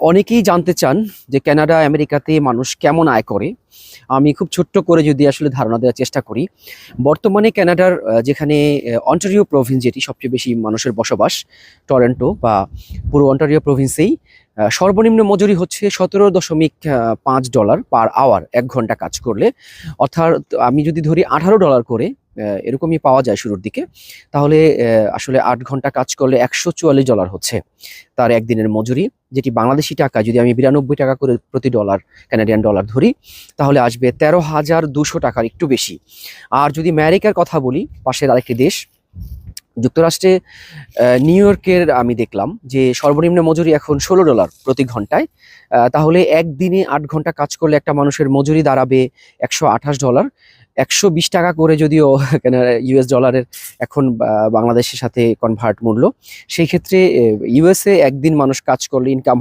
অনেকেই জানতে চান যে কানাডা, আমেরিকাতে মানুষ কেমন আয় করে। আমি খুব ছোট্ট করে যদি আসলে ধারণা দেওয়ার চেষ্টা করি। বর্তমানে কানাডার যেখানে অন্টারিও প্রভিন্স যেটি সবচেয়ে বেশি মানুষের বসবাস, টরন্টো বা পুরো অন্টারিও প্রভিন্সেই সর্বনিম্ন মজুরি হচ্ছে $17.5 পার আওয়ার ১ ঘন্টা কাজ করলে। অর্থাৎ আমি যদি ধরি $18 করে এরকমই পাওয়া যায় শুরুর দিকে। তাহলে আসলে ৮ ঘন্টা কাজ করলে $১৪৪ হচ্ছে তার একদিনের মজুরি, যেটি বাংলাদেশি টাকা যদি আমি ৯২ টাকা করে প্রতি ডলার, কানাডিয়ান ডলার ধরি, তাহলে আসবে ১৩,২০০ টাকার একটু বেশি। আর যদি আমেরিকার কথা বলি, পাশের আরেকটি দেশ যুক্তরাষ্ট্রে নিউ ইয়র্কের আমি দেখলাম যে সর্বনিম্ন মজুরি এখন $১৬ প্রতি ঘন্টায়। তাহলে একদিনে ৮ ঘন্টা কাজ করলে একটা মানুষের মজুরি দাঁড়াবে $১২৮। ১২০ টাকা করে যদিও ইউএস ডলারের এখন বাংলাদেশের সাথে কনভার্ট মূল্য। সেই ক্ষেত্রে ইউএসএ একদিন মানুষ কাজ করলে ইনকাম